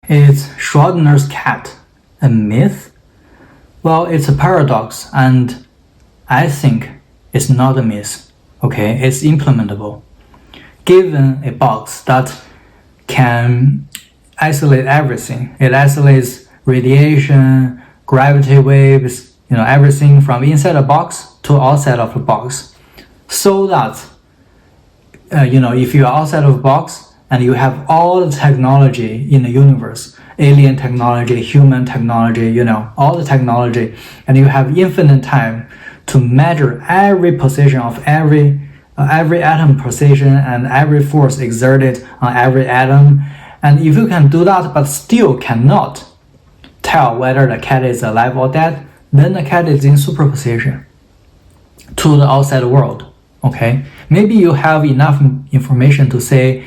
Is Schrodinger's cat a myth? Well, it's a paradox, and I think it's not a myth. Okay, it's implementable. Given a box that can isolate everything, it isolates radiation, gravity waves, everything from inside a box to outside of the box, so that if you are outside of the box and you have all the technology in the universe, alien technology, human technology, all the technology, and you have infinite time to measure every position of every atom position and every force exerted on every atom. And if you can do that but still cannot tell whether the cat is alive or dead, then the cat is in superposition to the outside world. Okay, maybe you have enough information to say,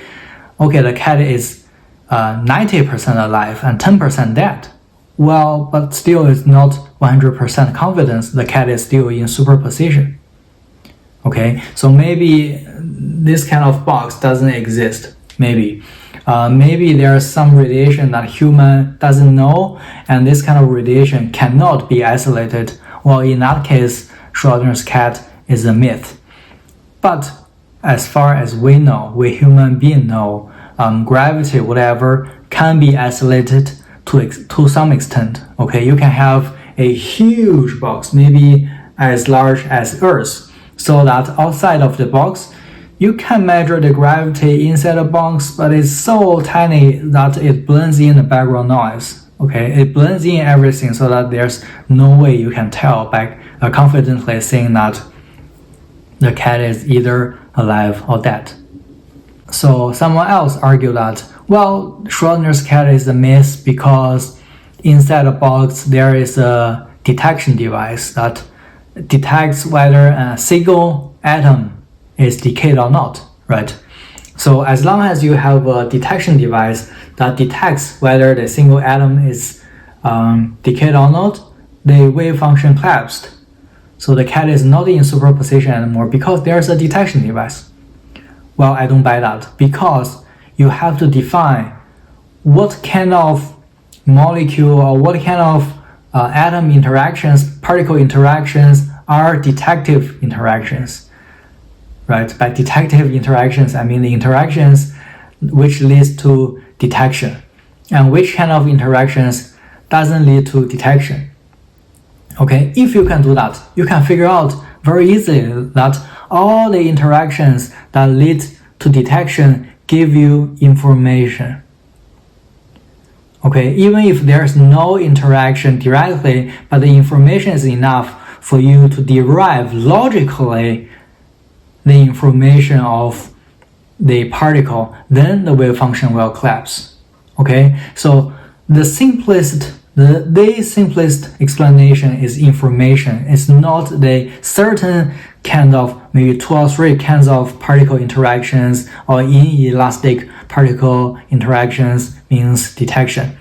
okay, the cat is 90% alive and 10% dead. Well, but still it's not 100% confidence the cat is still in superposition. Okay, so maybe this kind of box doesn't exist. Maybe there's some radiation that human doesn't know, and this kind of radiation cannot be isolated. Well, in that case, Schrodinger's cat is a myth. But as far as we know, we human beings know, gravity, whatever, can be isolated to some extent. Okay, you can have a huge box, maybe as large as Earth, so that outside of the box, you can measure the gravity inside the box, but it's so tiny that it blends in the background noise. Okay, it blends in everything so that there's no way you can tell by confidently saying that the cat is either alive or dead. So someone else argued that, well, Schrodinger's cat is a myth because inside the box there is a detection device that detects whether a single atom is decayed or not, right? So as long as you have a detection device that detects whether the single atom is decayed or not, the wave function collapsed. So the cat is not in superposition anymore because there's a detection device. Well, I don't buy that, because you have to define what kind of molecule or what kind of atom interactions, particle interactions are detective interactions. Right? By detective interactions, I mean the interactions which leads to detection, and which kind of interactions doesn't lead to detection. Okay, if you can do that, you can figure out very easily that all the interactions that lead to detection give you information. Okay, even if there's no interaction directly, but the information is enough for you to derive logically the information of the particle, then the wave function will collapse. Okay, so the simplest explanation is information. It's not the certain kind of maybe 2 or 3 kinds of particle interactions or inelastic particle interactions means detection.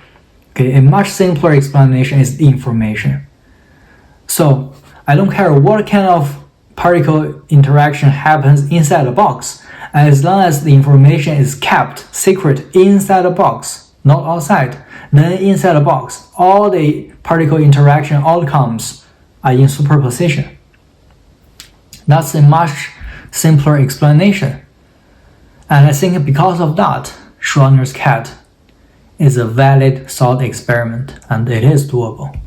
Okay, a much simpler explanation is information. So I don't care what kind of particle interaction happens inside the box, as long as the information is kept secret inside the box, not outside, then inside the box, all the particle interaction outcomes are in superposition. That's a much simpler explanation. And I think because of that, Schrodinger's cat is a valid thought experiment, and it is doable.